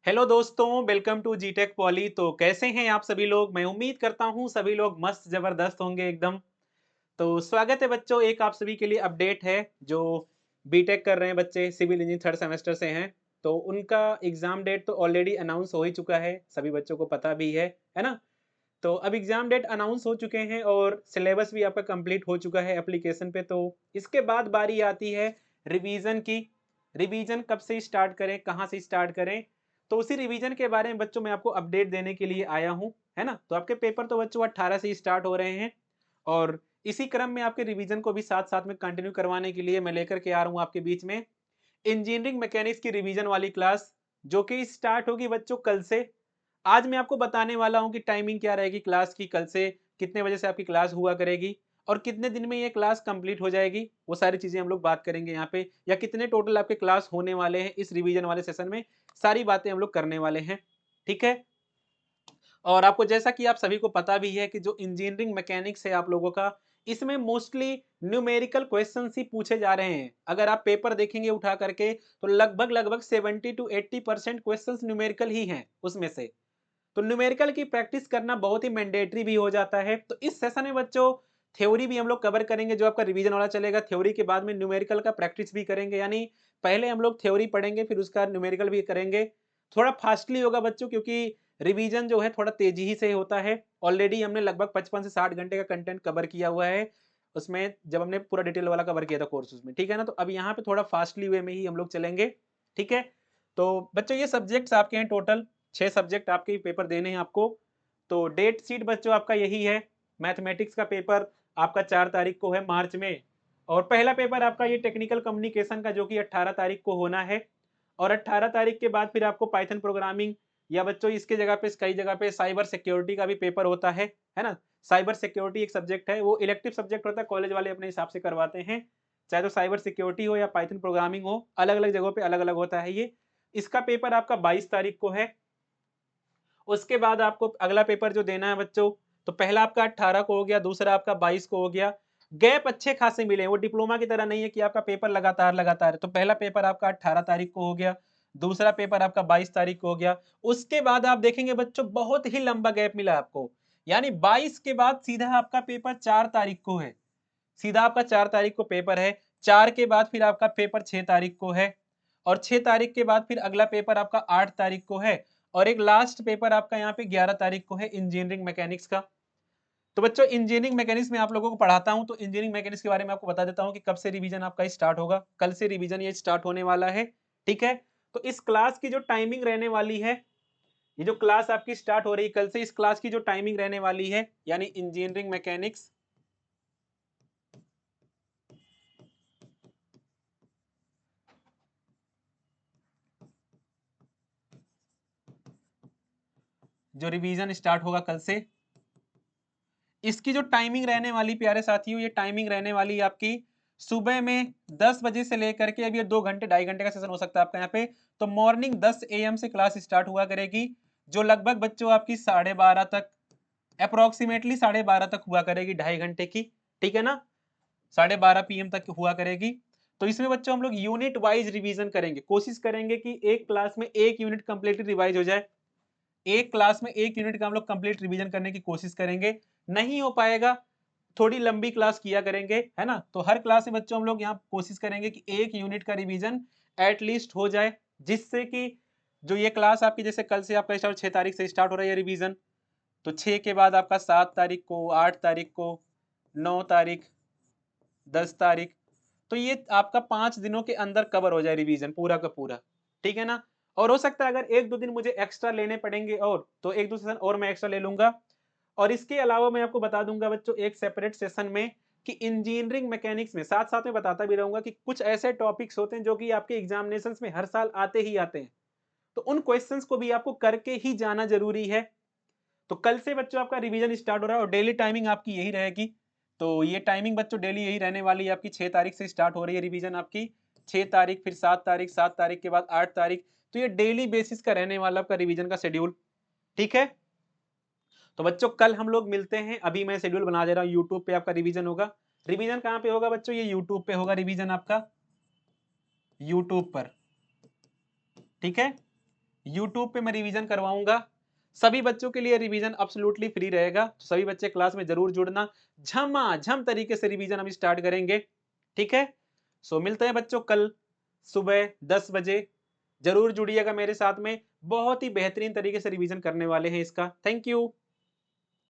Hello दोस्तों, welcome to जीटेक poly. तो कैसे हैं आप सभी लोग? मैं उम्मीद करता हूं सभी लोग मस्त जबरदस्त होंगे एकदम। तो स्वागत है बच्चों, एक आप सभी के लिए अपडेट है। जो बीटेक कर रहे हैं बच्चे, सिविल इंजीनियरिंग थर्ड सेमेस्टर से हैं, तो उनका एग्जाम डेट तो ऑलरेडी अनाउंस हो ही चुका है, सभी बच्चों को पता भी है ना। तो अब एग्जाम डेट अनाउंस हो चुके हैं और सिलेबस भी आपका कंप्लीट हो चुका है एप्लीकेशन पे। तो इसके बाद बारी आती है रिवीजन की। रिवीजन कब से स्टार्ट करें, कहाँ से स्टार्ट करें, तो उसी रिवीजन के बारे में बच्चों मैं आपको अपडेट देने के लिए आया हूँ, है ना। तो आपके पेपर तो बच्चों 18 से स्टार्ट हो रहे हैं और इसी क्रम में आपके रिवीजन को भी साथ साथ में कंटिन्यू करवाने के लिए मैं लेकर के आ रहा हूँ आपके बीच में इंजीनियरिंग मैकेनिक्स की रिवीजन वाली क्लास, जो कि स्टार्ट होगी बच्चों कल से। आज मैं आपको बताने वाला हूं कि टाइमिंग क्या रहेगी क्लास की, कल से कितने बजे से आपकी क्लास हुआ करेगी और कितने दिन में ये क्लास कंप्लीट हो जाएगी। वो सारी चीजें हम लोग बात करेंगे यहाँ पे, या कितने टोटल आपके क्लास होने वाले हैं इस रिवीजन वाले सेशन में, सारी बातें हम लोग करने वाले हैं। ठीक है। और आपको जैसा कि आप सभी को पता भी है कि जो इंजीनियरिंग मैकेनिक्स है आप लोगों का, इसमें मोस्टली न्यूमेरिकल क्वेश्चंस ही पूछे जा रहे हैं। अगर आप पेपर देखेंगे उठा करके तो लगभग लगभग 70 to 80% क्वेश्चंस न्यूमेरिकल ही हैं उसमें से। तो न्यूमेरिकल की प्रैक्टिस करना बहुत ही मैंडेटरी भी हो जाता है। तो इस सेशन में बच्चों थ्योरी भी हम लोग कवर करेंगे, जो आपका रिवीजन वाला चलेगा। थ्योरी के बाद में न्यूमेरिकल का प्रैक्टिस भी करेंगे, यानी पहले हम लोग थ्योरी पढ़ेंगे फिर उसका न्यूमेरिकल भी करेंगे। थोड़ा फास्टली होगा बच्चों, क्योंकि रिवीजन जो है थोड़ा तेजी ही से होता है। ऑलरेडी हमने लगभग 55 से 60 घंटे का कंटेंट कवर किया हुआ है उसमें, जब हमने पूरा डिटेल वाला कवर किया था कोर्स उसमें, ठीक है ना। तो अब यहाँ पे थोड़ा फास्टली वे में ही हम लोग चलेंगे। ठीक है। तो बच्चों ये सब्जेक्ट्स आपके हैं, टोटल 6 सब्जेक्ट आपके पेपर देने हैं आपको। तो डेट शीट बच्चों आपका यही है। मैथमेटिक्स का पेपर आपका 4 तारीख को है मार्च में, और पहला पेपर आपका ये टेक्निकल कम्युनिकेशन का, जो कि 18 तारीख को होना है। और 18 तारीख के बाद फिर आपको पाइथन प्रोग्रामिंग, या बच्चों इसके जगह पे कई जगह पे साइबर सिक्योरिटी का भी पेपर होता है ना। साइबर सिक्योरिटी एक सब्जेक्ट है, वो इलेक्टिव सब्जेक्ट होता है, कॉलेज वाले अपने हिसाब से करवाते हैं। चाहे तो साइबर सिक्योरिटी हो या पाइथन प्रोग्रामिंग हो, अलग अलग जगहों पे अलग अलग होता है ये। इसका पेपर आपका 22 तारीख को है। उसके बाद आपको अगला पेपर जो देना है बच्चों, तो पहला आपका 18 को हो गया, दूसरा आपका 22 को हो गया। गैप अच्छे खासे मिले, वो डिप्लोमा की तरह नहीं है कि आपका पेपर लगातार लगातार है। तो पहला पेपर आपका 18 तारीख को हो गया, दूसरा पेपर आपका 22 तारीख को हो गया। उसके बाद आप देखेंगे बच्चों बहुत ही लंबा गैप मिला आपको, यानी 22 के बाद सीधा आपका पेपर 4 तारीख को है। सीधा आपका 4 तारीख को पेपर है। 4 के बाद फिर आपका पेपर 6 तारीख को है, और 6 तारीख के बाद फिर अगला पेपर आपका 8 तारीख को है, और एक लास्ट पेपर आपका यहाँ पे 11 तारीख को है इंजीनियरिंग मैकेनिक्स का। तो बच्चों इंजीनियरिंग मैकेनिक्स में आप लोगों को पढ़ाता हूं, तो इंजीनियरिंग मैकेनिक्स के बारे में आपको बता देता हूं कि कब से रिवीजन आपका स्टार्ट होगा। कल से रिवीजन ये स्टार्ट होने वाला है। ठीक है। तो इस क्लास की जो टाइमिंग रहने वाली है, ये जो क्लास आपकी स्टार्ट हो रही है कल से, इस क्लास की जो टाइमिंग रहने वाली है, यानी इंजीनियरिंग मैकेनिक्स जो रिवीजन स्टार्ट होगा कल से, इसकी जो टाइमिंग रहने वाली प्यारे साथियों, ये टाइमिंग रहने वाली आपकी सुबह में 10 बजे से लेकर के, अब ये 2 घंटे 2.5 घंटे का सेशन हो सकता है आपका यहाँ पे। तो मॉर्निंग 10 AM से क्लास स्टार्ट हुआ करेगी, जो लगभग बच्चों आपकी 12:30 तक, अप्रोक्सीमेटली 12:30 तक हुआ करेगी, 2.5 घंटे की। ठीक है ना। 12:30 PM तक हुआ करेगी। तो इसमें बच्चों हम लोग यूनिट वाइज रिवीजन करेंगे, कोशिश करेंगे कि एक क्लास में एक यूनिट कंप्लीटली रिवाइज हो जाए। एक क्लास में एक यूनिट का हम लोग कंप्लीट रिवीजन करने की कोशिश करेंगे। नहीं हो पाएगा, थोड़ी लंबी क्लास किया करेंगे, है ना। तो हर क्लास में बच्चों हम लोग यहाँ कोशिश करेंगे कि एक यूनिट का रिवीजन एटलीस्ट हो जाए, जिससे कि जो ये क्लास आपकी, जैसे कल से आपका स्टार्ट 6 तारीख से स्टार्ट हो रहा है रिवीजन, तो 6 के बाद आपका 7 तारीख को, 8 तारीख को, 9 तारीख, 10 तारीख, तो ये आपका 5 दिनों के अंदर कवर हो जाए रिवीजन पूरा का पूरा। ठीक है ना। और हो सकता है अगर 1-2 दिन मुझे एक्स्ट्रा लेने पड़ेंगे, और तो 1-2 सेशन और मैं एक्स्ट्रा ले लूंगा। और इसके अलावा मैं आपको बता दूंगा बच्चों एक सेपरेट सेशन में कि इंजीनियरिंग मैकेनिक्स में साथ साथ में बताता भी रहूंगा कि कुछ ऐसे टॉपिक्स होते हैं जो कि आपके एग्जामिनेशंस में हर साल आते ही आते हैं। तो उन क्वेश्चंस को भी आपको करके ही जाना जरूरी है। तो कल से बच्चों आपका रिवीजन स्टार्ट हो रहा है, और डेली टाइमिंग आपकी यही रहेगी। तो ये टाइमिंग बच्चों डेली यही रहने वाली है आपकी। 6 तारीख से स्टार्ट हो रही है रिवीजन आपकी, 6 तारीख, फिर 7 तारीख, 7 तारीख के बाद 8 तारीख। तो ये डेली बेसिस का रहने वाला आपका रिवीजन का शेड्यूल। ठीक है। तो बच्चों कल हम लोग मिलते हैं। अभी मैं शेड्यूल बना दे रहा हूँ, यूट्यूब पे आपका रिवीजन होगा। रिवीजन कहाँ पे होगा बच्चों? ये यूट्यूब पे होगा रिवीजन आपका, यूट्यूब पर। ठीक है। यूट्यूब पे मैं रिवीजन करवाऊंगा। सभी बच्चों के लिए रिवीजन एब्सोल्युटली फ्री रहेगा, तो सभी बच्चे क्लास में जरूर जुड़ना। झमाझम तरीके से रिवीजन हम स्टार्ट करेंगे, ठीक है। सो मिलते हैं बच्चों कल सुबह 10 बजे। जरूर जुड़िएगा मेरे साथ में, बहुत ही बेहतरीन तरीके से रिवीजन करने वाले हैं इसका। Thank you.